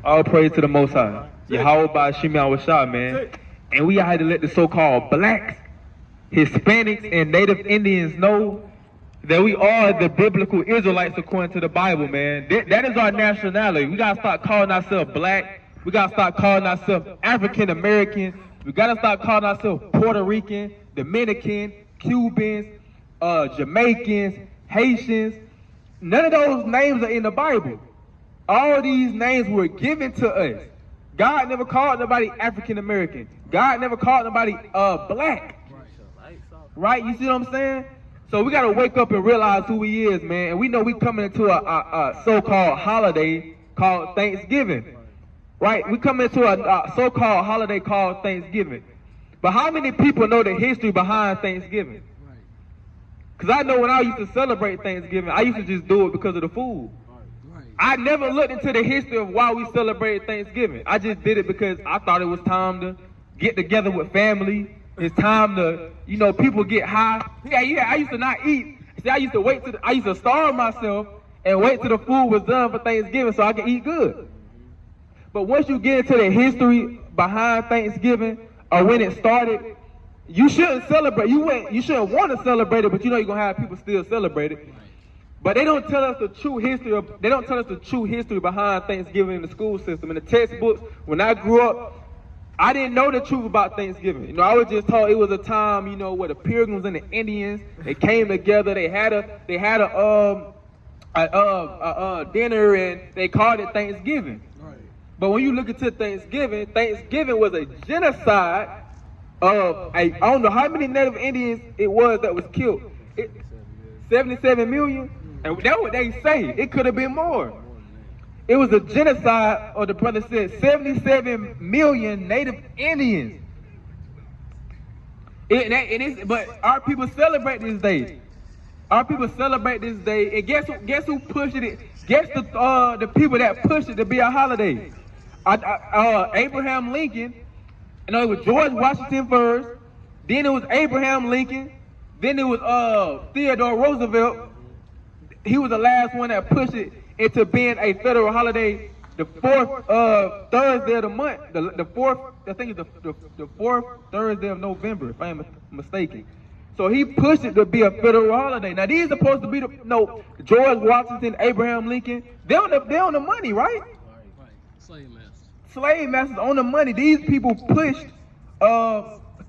All praise to the Most High. Yahweh by Shemi Awashah, man. And we had to let the so-called blacks, Hispanics, and Native Indians know that we are the biblical Israelites according to the Bible, man. That is our nationality. We gotta start calling ourselves black. We gotta start calling ourselves African American. We gotta start calling ourselves Puerto Rican, Dominican, Cubans, Jamaicans, Haitians. None of those names are in the Bible. All these names were given to us. God never called nobody African American. God never called nobody black. Right? You see what I'm saying? So we gotta wake up and realize who he is, man. And we know we coming into a so-called holiday called Thanksgiving. Right? We coming into a so-called holiday called Thanksgiving. But how many people know the history behind Thanksgiving? Because I know when I used to celebrate Thanksgiving, I used to just do it because of the food. I never looked into the history of why we celebrate Thanksgiving. I just did it because I thought it was time to get together with family. It's time to, you know, people get high. Yeah, I used to not eat. See, I used to starve myself and wait till the food was done for Thanksgiving so I could eat good. But once you get into the history behind Thanksgiving or when it started, you shouldn't celebrate. You shouldn't want to celebrate it, but you know you're gonna have people still celebrate it. But they don't tell us the true history behind Thanksgiving in the school system. In the textbooks, when I grew up, I didn't know the truth about Thanksgiving. You know, I was just told it was a time, you know, where the Pilgrims and the Indians, they came together, they had a dinner and they called it Thanksgiving. But when you look into Thanksgiving was a genocide of, I don't know how many Native Indians it was that was killed. 77 million? And that's what they say. It could have been more. It was a genocide, or the brother said, 77 million Native Indians. But our people celebrate this day. Our people celebrate this day. And guess who pushed it? Guess the people that pushed it to be a holiday. Abraham Lincoln. You know, it was George Washington first. Then it was Abraham Lincoln. Then it was Theodore Roosevelt. He was the last one that pushed it into being a federal holiday. The fourth Thursday of the month. The fourth, I think it's the fourth Thursday of November, if I am mistaken. So he pushed it to be a federal holiday. Now these are supposed to be George Washington, Abraham Lincoln. They're on the money, right? Right. Slave masters. Slave masters on the money. These people pushed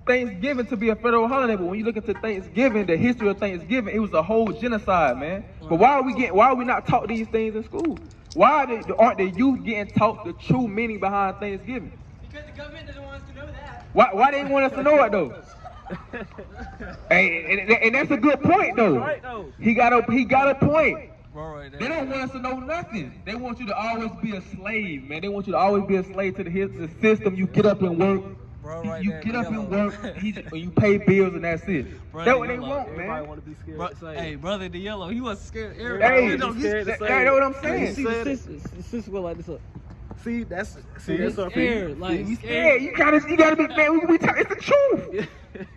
Thanksgiving to be a federal holiday, but when you look into Thanksgiving, the history of Thanksgiving, it was a whole genocide, man. But why are we not taught these things in school? Why aren't the youth getting taught the true meaning behind Thanksgiving? Because the government doesn't want us to know that. Why they want us to know it though? and that's a good point though. Right, though. He got a point. They don't want us to know nothing. They want you to always be a slave, man. They want you to always be a slave to the system. You get up and work. You get up and work, you pay bills, and that's it. That's what they want, man. Everybody want to be scared. Hey, brother the yellow, he wasn't scared. Hey, that's what I'm saying. See, the sister go like this up. See, that's our scared, like you scared. You gotta be, man. It's the truth.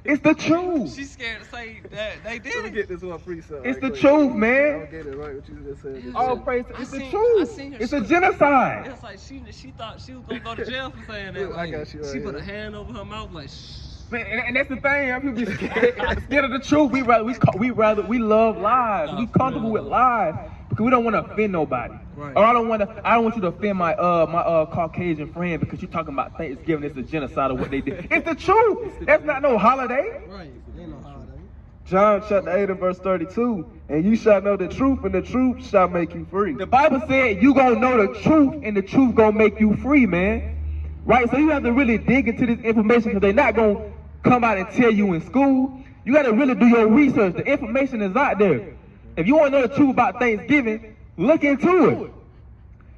It's the truth. She's scared to say that they did Let me it. get this one free. It's the truth, I man. don't get it right what you just said. All praise. It's the I truth. seen her. It's a genocide. It's like she thought she was gonna go to jail for saying that. I Like, got you right she put here. a hand over her mouth like shh. Man, and that's the thing. People be scared of the truth. We love lies. We comfortable with lies because we don't want to offend nobody. Right. Or I don't want you to offend my Caucasian friend because you're talking about Thanksgiving. It's a genocide of what they did. It's the truth. That's not no holiday. Right. Ain't no holiday. John chapter 8 and verse 32. And you shall know the truth, and the truth shall make you free. The Bible said you gonna know the truth, and the truth gonna make you free, man. Right? So you have to really dig into this information because they're not gonna come out and tell you in school. You got to really do your research. The information is out there. If you want to know the truth about Thanksgiving, look into it.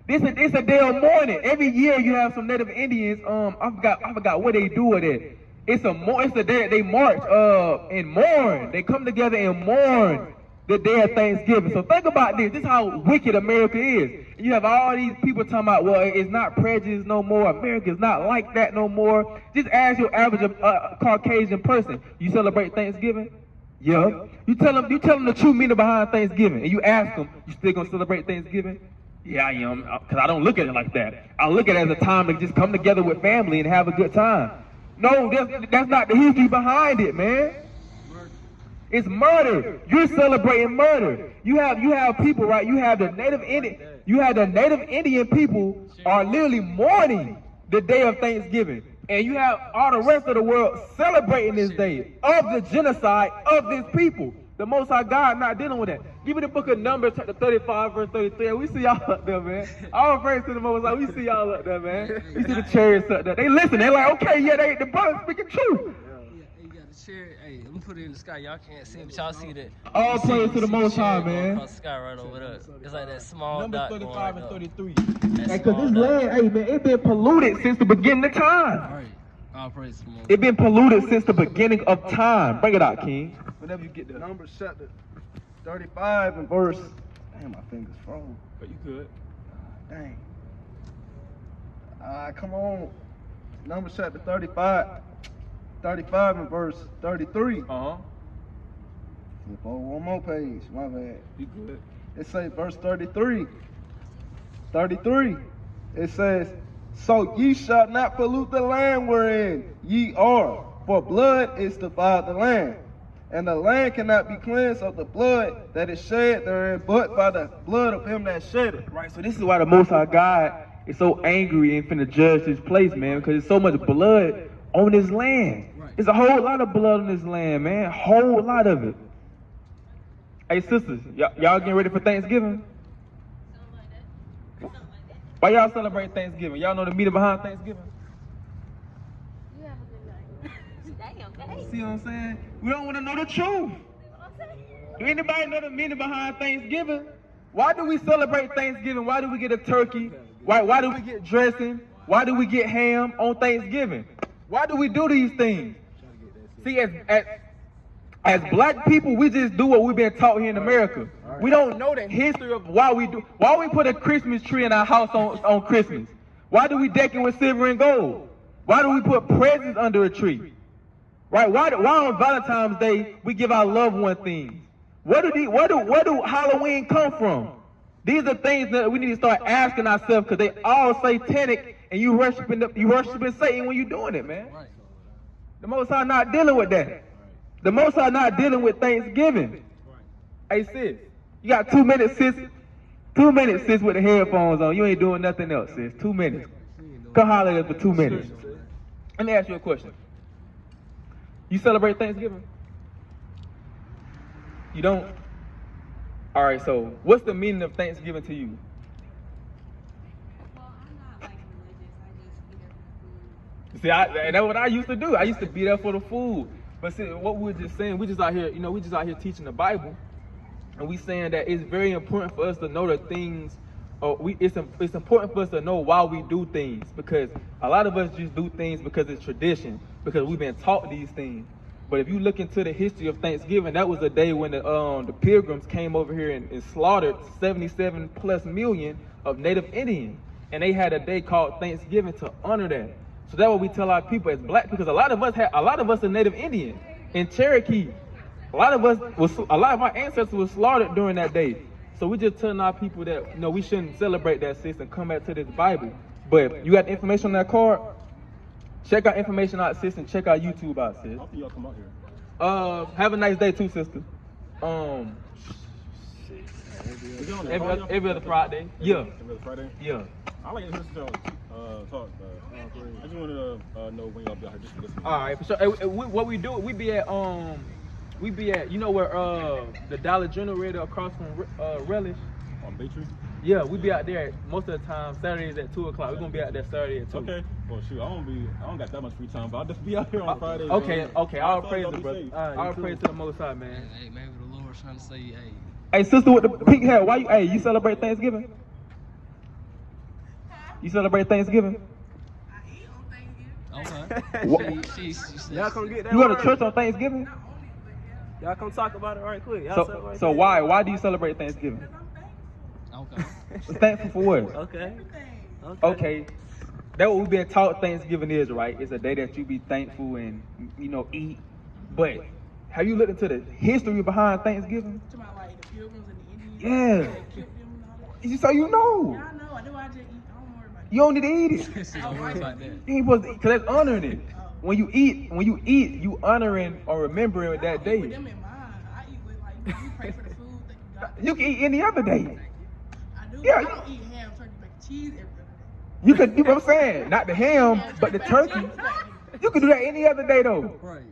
It's a day of mourning. Every year you have some Native Indians. I forgot what they do with it. It's a day that they march and mourn. They come together and mourn the day of Thanksgiving. So think about this. This is how wicked America is. You have all these people talking about, well, it's not prejudice no more. America's not like that no more. Just ask your average Caucasian person. You celebrate Thanksgiving? Yeah. You tell them the true meaning behind Thanksgiving, and you ask them, you still gonna celebrate Thanksgiving? Yeah, I am, because I don't look at it like that. I look at it as a time to just come together with family and have a good time. No, that's not the history behind it, man. It's murder. You're celebrating murder. You have people, right? You have the Native Indian people are literally mourning the day of Thanksgiving. And you have all the rest of the world celebrating this day of the genocide of this people. The Most High God not dealing with that. Give me the book of Numbers, chapter 35, verse 33. We see y'all up there, man. All praise to the Most High. We see y'all up there, man. We see the chariots up there. They listen. They're like, okay, yeah, the brothers speaking truth. You got the chariot. Hey, let me put it in the sky. Y'all can't see it, but y'all see that. All praise to the Most High, man. Across the sky right over there. It's like that small Numbers dot 35 going and right 33. That Because this small dot. land, hey, man, it been polluted since the beginning of time. All right. All praise to the Most It been polluted since the beginning of time. Bring it out, King. Whenever you get there. Numbers chapter 35 and verse. Damn, my fingers froze. But you good. Dang. Come on. Numbers chapter 35 and verse 33. Uh-huh. Flip over one more page. My bad. You good. It says verse 33. 33. It says, so ye shall not pollute the land wherein ye are, for blood is defiled the land. And the land cannot be cleansed of the blood that is shed therein, but by the blood of him that shed it. Right, so this is why the Most High God is so angry and finna judge this place, man, because there's so much blood on this land. There's a whole lot of blood on this land, man, a whole lot of it. Hey, sisters, y'all getting ready for Thanksgiving? Why y'all celebrate Thanksgiving? Y'all know the meaning behind Thanksgiving? You have a good night. Damn, See what I'm saying? We don't want to know the truth. Do anybody know the meaning behind Thanksgiving? Why do we celebrate Thanksgiving? Why do we get a turkey? Why do we get dressing? Why do we get ham on Thanksgiving? Why do we do these things? See, as black people, we just do what we've been taught here in America. We don't know the history of why we put a Christmas tree in our house on Christmas. Why do we deck it with silver and gold? Why do we put presents under a tree? Right? Why on Valentine's Day we give our loved one things? Where do Halloween come from? These are things that we need to start asking ourselves, because they all satanic, and you worshiping Satan when you're doing it, man. The Most High not dealing with that. The Most High not dealing with Thanksgiving. Hey sis, you got 2 minutes, sis. 2 minutes, sis, with the headphones on. You ain't doing nothing else, sis. 2 minutes. Come holler at us for 2 minutes. Let me ask you a question. You celebrate Thanksgiving? You don't? All right, so what's the meaning of Thanksgiving to you? Well, I'm not like religious. I just eat every food. See, and that's what I used to do. I used to be there for the food. But see, what we're just saying, we just out here teaching the Bible, and we saying that it's very important for us to know the things. It's important for us to know why we do things, because a lot of us just do things because it's tradition, because we've been taught these things. But if you look into the history of Thanksgiving, that was the day when the Pilgrims came over here and slaughtered 77 plus million of Native Indians, and they had a day called Thanksgiving to honor that. So that's what we tell our people as black, because a lot of us are Native Indian. In Cherokee, a lot of our ancestors were slaughtered during that day. So we just telling our people that we shouldn't celebrate that, sis, and come back to this Bible. But you got the information on that card? Check our information out, sis, and check our YouTube out, sis. How can y'all come out here? Have a nice day too, sister. Every other Friday. Yeah. Every other Friday? Yeah. I like to listen to y'all talk, but I just wanted to know when y'all be out here just to listen. All right, for sure. Hey, what we do, we be at, you know where the Dollar General right across from Relish? On Bay Tree? Yeah, we be out there most of the time. Saturdays at 2 o'clock. We're gonna be out there Saturday at 2. Okay. Well, shoot, I don't got that much free time, but I'll just be out here on Friday. Okay. All praise y'all to be brother. safe. All praise to the Most High, man. Hey, maybe the Lord's trying to say, hey. Hey, sister with the pink hair, you celebrate Thanksgiving? You celebrate Thanksgiving? Okay. She Y'all come get that. You go to word. church on Thanksgiving? Y'all come talk about it right quick. Y'all celebrate So why do you celebrate Thanksgiving? Okay. Thankful for what? Okay. Okay. That's what we've been taught Thanksgiving is, right? It's a day that you be thankful and, eat. But have you looked into the history behind Thanksgiving? To my like the Pilgrims and the Indians. Yeah. They killed them and all So you know. Yeah, I know. I do. I just eat. I don't worry about it. You don't need to eat it. This shit don't work like that. You ain't supposed to eat, cause that's honoring it. When you eat, you honoring or remembering I that don't eat with day. them in mind. I eat with like you pray for the food that you got. You can eat any other day. I do. Yeah. I don't eat ham, turkey, bacon, cheese every other day. You could do what I'm saying, not the ham, but the turkey. You can do that any other day though. Right.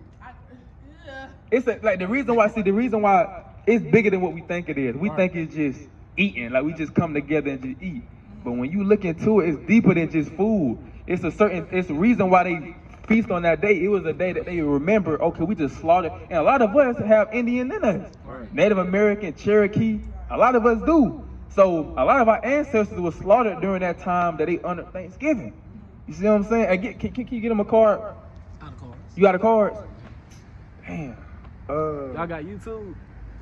Yeah. It's like the reason why it's bigger than what we think it is. We think it's just eating, like we just come together and just eat. But when you look into it, it's deeper than just food. It's a reason why they feast on that day. It was a day that they remember, okay, we just slaughtered. And a lot of us have Indian in us. Native American, Cherokee, a lot of us do. So a lot of our ancestors were slaughtered during that time that they honored Thanksgiving. You see what I'm saying? Hey, can you get them a card? Out of cards. You got a card? Damn. Y'all got YouTube?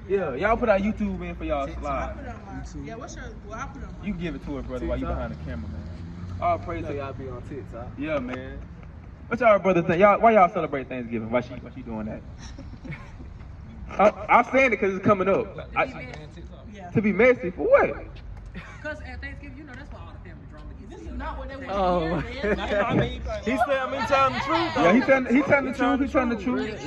Yeah, y'all put our YouTube in for y'all I slide. put it on my. Yeah, what's your? Well, I put it on my. You can give it to her, brother, while you behind the camera, man. All praise So to y'all be on TikTok. Yeah, man. What y'all brother think? Why y'all celebrate Thanksgiving? Why she doing that? I'm saying it because it's coming up. Yeah. To be messy for what? Because at Thanksgiving, you know, that's why all the family drama gets This is not what they want Oh. to hear. man. I mean, he said me telling the truth. Yeah, he telling the truth. He telling the truth.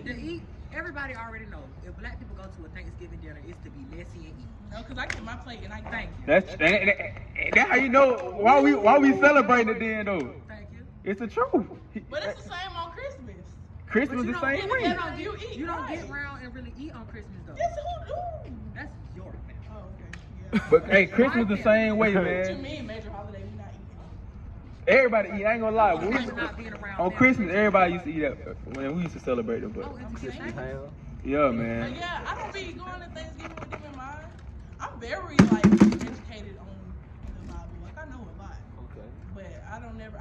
To eat, everybody already knows. If black people go to a Thanksgiving dinner, it's to be messy and eat. No, because I get my plate and I thank you. That's how you know why we celebrating it then though. Thank you. It's the truth. But it's the same on Christmas. Christmas But you the don't same get way. together, You eat, You don't right. get around and really eat on Christmas though. Yes, who do? That's your family. Oh, okay. Yeah. But hey, Christmas the same way, What you man. mean, major holiday? We not eating. Everybody eat. I ain't gonna lie. When we- Christmas not being around on them. Christmas, everybody used to eat that when we used to celebrate it. But Oh, it's the same. yeah, But man. yeah, I don't be going to Thanksgiving with them in mind. I'm very like educated on the Bible. Like I know a lot. Okay. But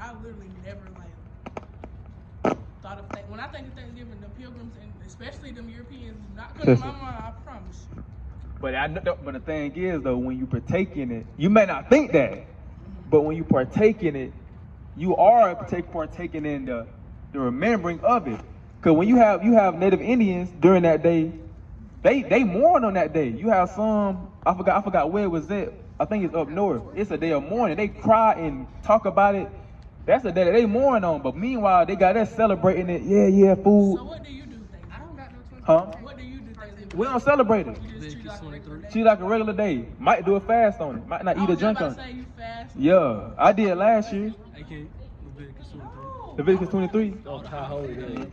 I literally never like thought of when I think of Thanksgiving, the pilgrims and especially them Europeans do not come to my mind, I promise you. But the thing is though, when you partake in it, you may not think that, but when you partake in it, you are partaking in the remembering of it. Cause when you have Native Indians during that day, they mourn on that day. You have some, I forgot where it was at. I think it's up north. It's a day of mourning. They cry and talk about it. That's a day that they mourn on. But meanwhile, they got us celebrating it. Yeah, food. So what do you do Thanksgiving? I don't got no choice. Huh? What do you do Thanksgiving? We don't celebrate it. You just treat it like a regular day? Treat it like a regular day. Might do a fast on it. Might not I eat a was just junk about on to it. say you fast. Yeah, I did last year. AK, Leviticus 23. Oh, Leviticus 23. Oh, how holy it is.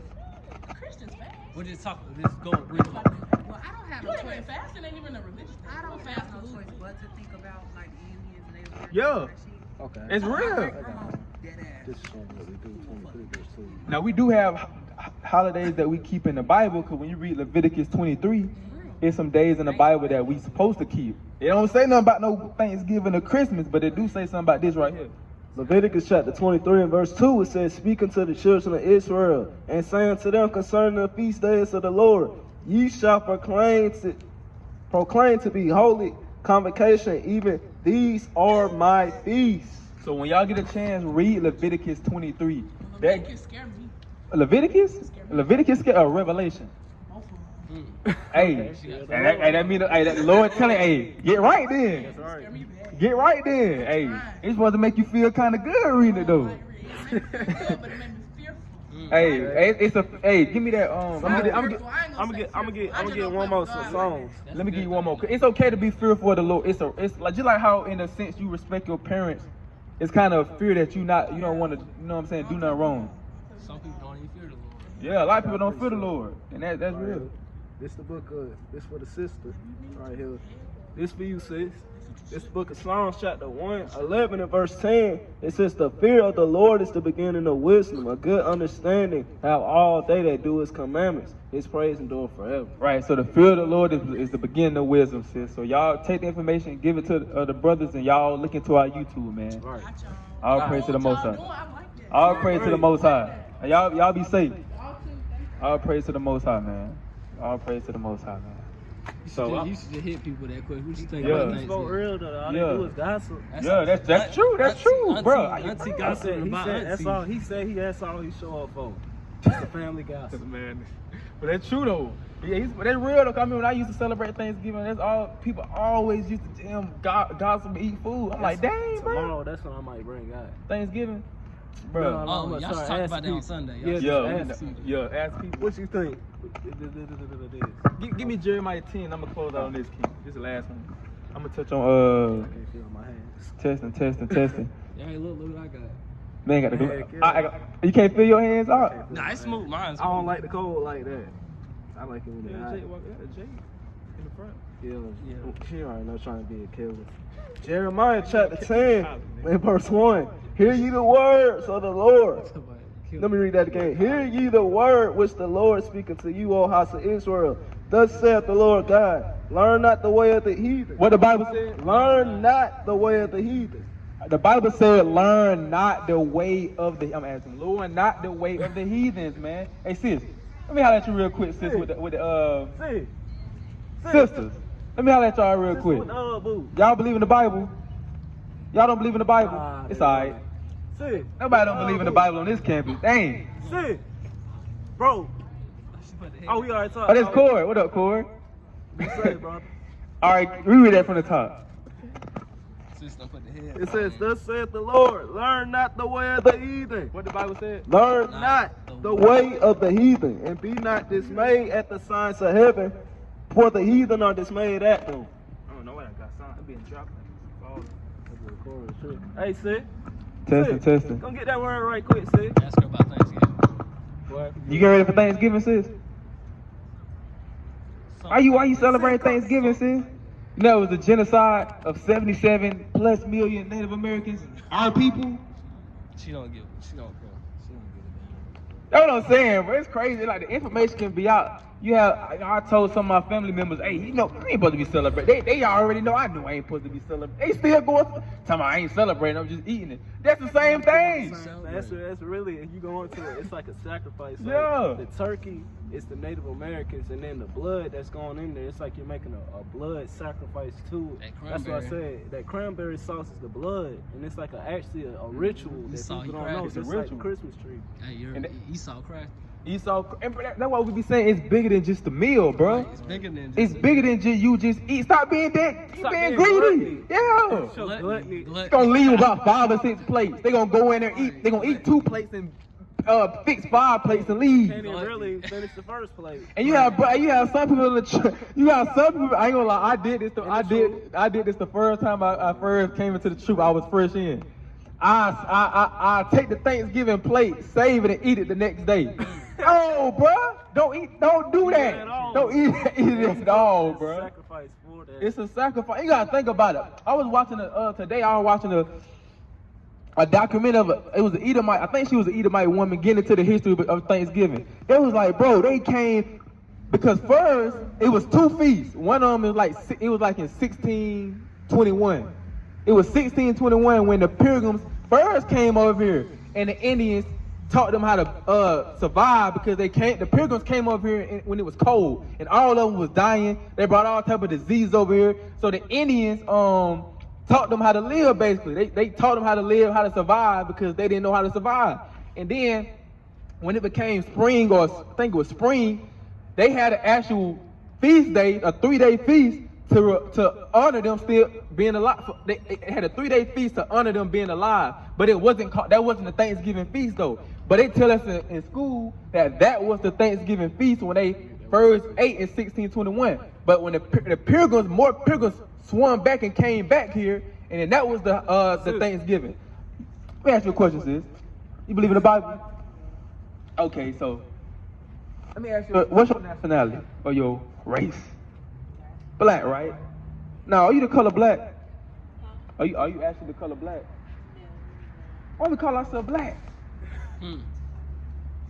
Christians fast. We'll just talk. Let's go read them. Well, I don't have You no ain't choice. even fasting ain't even a religious thing. I don't fast have no food. choice but to think about like the Indians and they were Yeah. Okay. It's real. Dead ass. This is what we do. 23 verse 2. Now we do have holidays that we keep in the Bible, because when you read Leviticus 23, it's some days in the Bible that we supposed to keep. It don't say nothing about no Thanksgiving or Christmas, but it do say something about this right here. Leviticus chapter 23 and verse 2, it says, "Speak unto the children of Israel, and say unto them concerning the feast days of the Lord, ye shall proclaim to be holy convocation, even these are my feasts." So when y'all get a chance, read Leviticus 23. That Leviticus scare me. Leviticus, Revelation. Both of them. Hey, that mean, hey, that Lord telling, hey, get right then. Scare me bad. Get right then. Hey, it's supposed to make you feel kind of good reading it though. It made me feel good, but it made me fearful. Hey, give me that. I'm I'm gonna get one more songs. Let me give you one more. It's okay to be fearful of the Lord. It's like just like how in a sense you respect your parents. It's kind of fear that you don't want to, you know what I'm saying, do nothing wrong. Some people don't even fear the Lord. Yeah, a lot of people don't fear the Lord, and that's real. This the book of, this for the sister right here. This for you, sis. This book of Psalms chapter 1:11 and verse 10. It says, "The fear of the Lord is the beginning of wisdom. A good understanding have all they that do his commandments. His praise endure forever." Right, so the fear of the Lord is the beginning of wisdom, sis. So y'all take the information, give it to the brothers, and y'all look into our YouTube, man. Got y'all. All praise to the Most Y'all High. doing, I like that. All praise to the Most High. And y'all be safe. Y'all too, thank you. All praise to the Most High, man. All praise to the Most High, man. So You should just hit people that quick. What you think Yeah. about He's so Thanksgiving? real though. All Yeah. they do is gossip. yeah, that's true. That's true, bro. Auntie He gossip said, about that's auntie. all. He said that's all he show up for. Just the family gossip. Man, but that's true though. Yeah, that's real though. I mean, when I used to celebrate Thanksgiving, that's all people always used to gossip and eat food. I'm like, dang, bro. Tomorrow, that's when I might bring out. Thanksgiving, bro. No, Oh, I'm y'all sorry, should talk ask about that people. on Sunday. Yeah, Yeah, ask people. yeah. Ask people. What you think? Give me Jeremiah 10. I'm gonna close out on this, King. This is the last one. I'm gonna touch on I can't feel my hands. testing. Yeah, hey, look what I got. Man, got the Heck glue. yeah. You can't feel your hands out. Nah, it's smooth. Mine's I smooth. don't like the cold like that. I like it when it's hot. Jay in the front. Yeah. She already know trying to be a killer. Jeremiah chapter 10, and verse 1. Hear ye the words of the Lord. Let me read that again. Hear ye the word which the Lord speaketh to you, O house of Israel. Thus saith the Lord God, learn not the way of the heathen. What the Bible said? Learn not the way of the heathen. The Bible said, learn not the way of the, I'm asking, Lord, not the way of the heathens, man. Hey, sis, let me holler at you real quick, sis, with the See, sisters. Let me holler at y'all real quick. boo. Y'all believe in the Bible? Y'all don't believe in the Bible? Nah, It's they alright. See, Nobody don't believe in the Bible on this campus. Dang. see, bro. Oh, we already talked. Oh, that's Corey. What up, Corey? Say, bro. Alright, read that from the top. Sis don't put the head. It says, thus saith the Lord, learn not the way of the heathen. What the Bible said? Learn not the way of the heathen, and be not dismayed at the signs of heaven, for the heathen are dismayed at them. I don't know what I got. I'm being dropped. Hey, sis. Testing. Come get that word right quick, sis. Ask her about Thanksgiving. You get ready for Thanksgiving, sis? Why you celebrating Thanksgiving, sis? You know it was a genocide of 77 plus million Native Americans, our people. She don't care. That's what I'm saying, bro. It's crazy. Like, the information can be out. I told some of my family members, hey, you know, I ain't supposed to be celebrating. They already know I knew I ain't supposed to be celebrating. They still going, tell me I ain't celebrating, I'm just eating it. That's the same thing. That's really, if you go into it, it's like a sacrifice. Like, Yeah. the turkey is the Native Americans, and then the blood that's going in there, it's like you're making a blood sacrifice too. That's what I said. That cranberry sauce is the blood, and it's like actually a ritual that Esau, people you don't know. crack. It's It's a like ritual. the Christmas tree. Hey, you're And Esau crack. Esau, and that's why we be saying it's bigger than just the meal, bro. It's bigger than. It's bigger than just you just eat. Stop being that. You Stop being being greedy. gluttony. Yeah. Show gluttony. They gonna leave about 5 or 6 plates. They gonna go in there eat. They gonna eat 2 plates and fix 5 plates and leave. Can't even really finish the first plate. And you have some people in the church. You have some people. I ain't gonna lie. I did this the first time I first came into the troop. I was fresh in. I take the Thanksgiving plate, save it, and eat it the next day. Oh, bro, don't do that. Don't eat it at all, bro. Sacrifice for that. It's a sacrifice. You gotta think about it. I was watching today. I was watching a documentary of it was an Edomite. I think she was an Edomite woman getting into the history of Thanksgiving. It was like, bro, they came because first it was 2 feasts. One of them is like it was like in 1621. It was 1621 when the Pilgrims first came over here, and the Indians taught them how to survive because the Pilgrims came over here when it was cold, and all of them was dying. They brought all type of disease over here. So the Indians taught them how to live. Basically, they taught them how to live, how to survive because they didn't know how to survive. And then when it became spring, or I think it was spring, they had an actual feast day, a 3-day feast to honor them still being alive. They had a 3-day feast to honor them being alive, but that wasn't the Thanksgiving feast though. But they tell us in school that was the Thanksgiving feast when they first ate in 1621. But when more pilgrims swung back and came back here, and then that was the Thanksgiving. Let me ask you a question, sis. You believe in the Bible? Okay, so let me ask you, what's your nationality or your race? Black, right? Now, are you the color black? Are you actually the color black? Why we call ourselves black?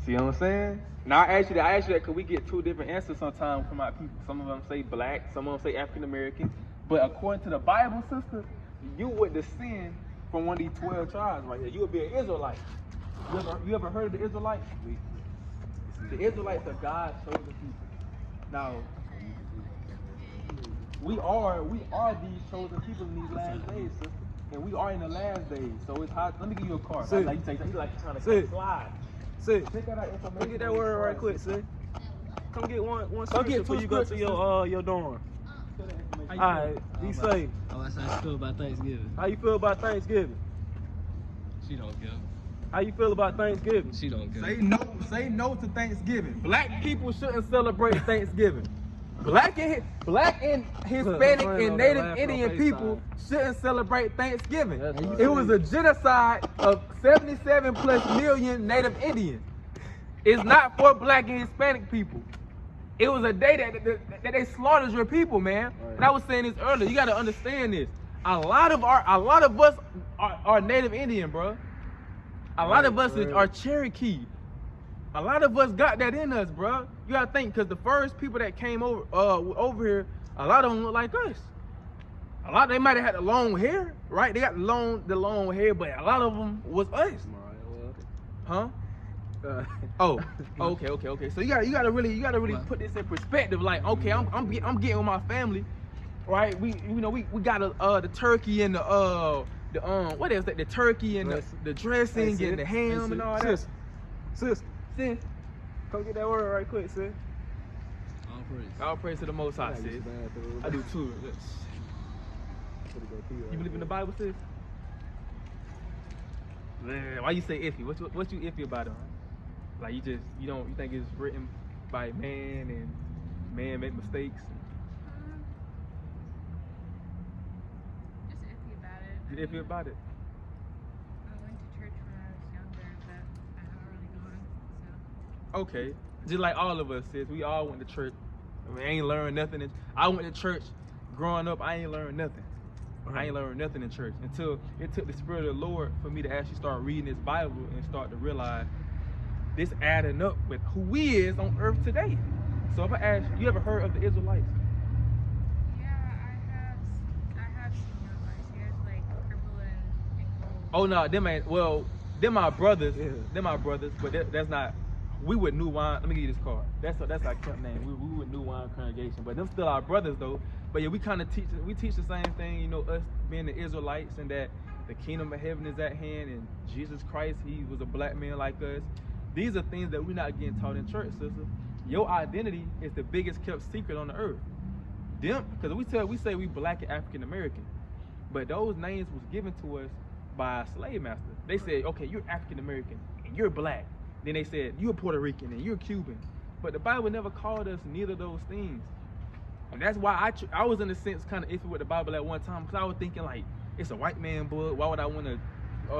See what I'm saying? Now I ask you that because we get 2 different answers sometimes from our people. Some of them say black, some of them say African American. But according to the Bible, sister, you would descend from one of these 12 tribes right here. You would be an Israelite. You ever heard of the Israelites? The Israelites are God's chosen people. Now, we are these chosen people in these last days, sister. And we are in the last days. So it's hot. Let me give you a card. See. Like you like trying to See. slide. See, Check out that information. get that word right quick, see. Come get one Go scripture get before two you go to scriptures, your dorm. How you Alright, feel? be Oh, safe. Oh, that's how I feel about Thanksgiving. How you feel about Thanksgiving? She don't care. How you feel about Thanksgiving? She don't care. Say no to Thanksgiving. Black people shouldn't celebrate Thanksgiving. Black and Hispanic and Native Indian people shouldn't celebrate Thanksgiving. It was a genocide of 77 plus million Native Indians. It's not for Black and Hispanic people. It was a day that they slaughtered your people, man. And I was saying this earlier. You got to understand this. A lot of us are Native Indian, bro. A lot of us are Cherokee. A lot of us got that in us, bro. You gotta think, cause the first people that came over here, a lot of them look like us. They might have had the long hair, right? They got the long hair, but a lot of them was us. Huh? Oh, okay. So you gotta really put this in perspective. Like, okay, I'm getting with my family, right? We got the turkey and the what is that? The turkey and the dressing and the ham and all that. Sis, come get that word right quick, sis. All praise. All praise to the Most High, sis. I do too. You believe in the Bible, sis? Man, why you say iffy? What you iffy about it? Like you think it's written by man and man make mistakes? Just iffy about it. You iffy about it? I went to church when I was younger, but I haven't really gone, so. Okay, just like all of us, sis. We all went to church. I mean, I ain't learned nothing. I went to church growing up. I ain't learned nothing. I ain't learned nothing in church until it took the Spirit of the Lord for me to actually start reading this Bible and start to realize this adding up with who we is on earth today. So if I ask you, ever heard of the Israelites? Yeah, I have seen your life. You guys like purple and gold. Oh no, them my brothers. Them my brothers, but that's not. We with New Wine. Let me give you this card. That's our camp name. We with New Wine Congregation, but them still our brothers though. But yeah, we kind of teach the same thing. You know, us being the Israelites, and that the kingdom of heaven is at hand, and Jesus Christ, he was a black man like us. These are things that we're not getting taught in church, sister. Your identity is the biggest kept secret on the earth. Them, because we say we black and African American, but those names was given to us by a slave master. They said, okay, you're African American and you're black. Then they said, you're Puerto Rican and you're Cuban. But the Bible never called us neither of those things. And that's why I was in a sense kind of iffy with the Bible at one time, because I was thinking like, it's a white man book. Why would I want to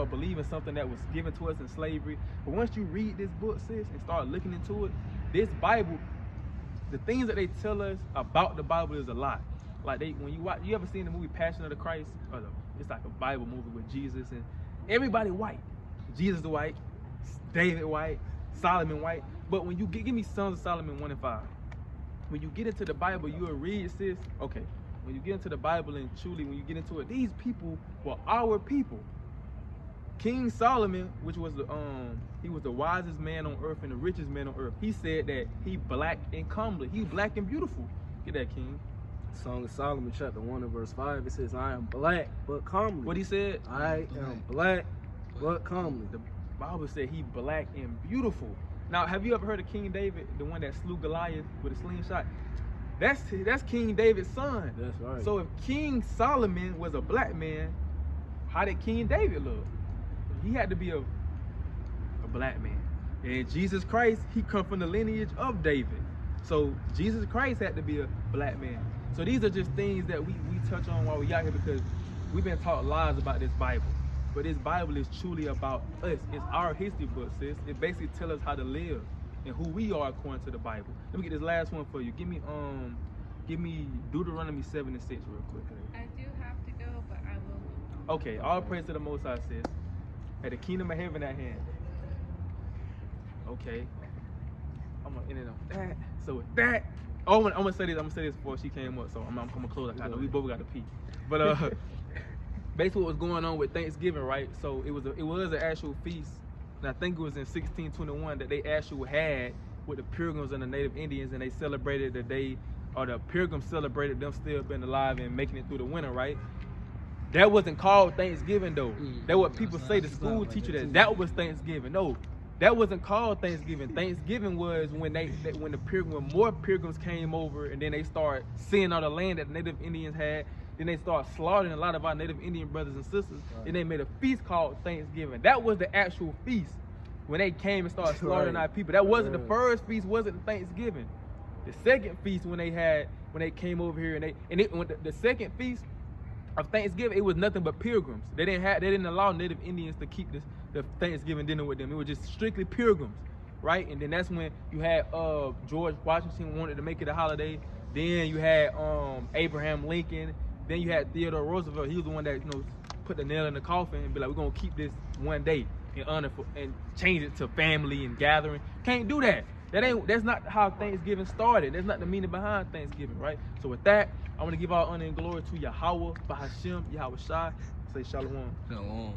believe in something that was given to us in slavery? But once you read this book, sis, and start looking into it, this Bible, the things that they tell us about the Bible is a lot. Like when you ever seen the movie Passion of the Christ? It's like a Bible movie with Jesus and everybody white. Jesus the white, David white, Solomon white. But when you give me Sons of Solomon 1 and 5, when you get into the Bible, you'll read, sis, okay, when you get into the Bible and truly when you get into it, these people were our people. King Solomon, which was he was the wisest man on earth and the richest man on earth. He said that he black and comely. He black and beautiful. Get that, King. Song of Solomon, chapter 1 and verse 5. It says, I am black but comely. What he said? I am black but comely. The Bible said he black and beautiful. Now, have you ever heard of King David, the one that slew Goliath with a slingshot? That's King David's son. That's right. So if King Solomon was a black man, how did King David look? He had to be a black man. And Jesus Christ, he come from the lineage of David. So Jesus Christ had to be a black man. So these are just things that we touch on while we out here, because we've been taught lies about this Bible. But this Bible is truly about us. It's our history book, sis. It basically tells us how to live and who we are according to the Bible. Let me get this last one for you. Give me Deuteronomy 7 and 6 real quick. I do have to go, but I will. Okay, all praise to the Most High, sis. At the kingdom of heaven at hand. Okay. I'm gonna end it on that. So with that, I'm gonna say this before she came up. So I'm gonna close. I know we both got to pee. But basically what was going on with Thanksgiving, right? So it was an actual feast, and I think it was in 1621 that they actually had with the Pilgrims and the Native Indians, and they celebrated the day, or the Pilgrims celebrated them still being alive and making it through the winter, right? That wasn't called Thanksgiving though. That's what people say. The school teacher that was Thanksgiving. No, that wasn't called Thanksgiving. Thanksgiving was when when more pilgrims came over, and then they start seeing all the land that the Native Indians had. Then they start slaughtering a lot of our Native Indian brothers and sisters. And they made a feast called Thanksgiving. That was the actual feast when they came and started slaughtering our people. That wasn't the first feast. Wasn't Thanksgiving. The second feast when they came over here when the second feast of Thanksgiving, it was nothing but pilgrims. They didn't allow Native Indians to keep the Thanksgiving dinner with them. It was just strictly pilgrims, right? And then that's when you had George Washington wanted to make it a holiday. Then you had Abraham Lincoln. Then you had Theodore Roosevelt. He was the one that put the nail in the coffin and be like, we're gonna keep this one day in honor and change it to family and gathering. Can't do that. That's not how Thanksgiving started. That's not the meaning behind Thanksgiving, right? So with that, I want to give all honor and glory to Yahweh, Bahashim, Yahweh Shai. Say Shalom. Shalom.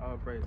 All praise.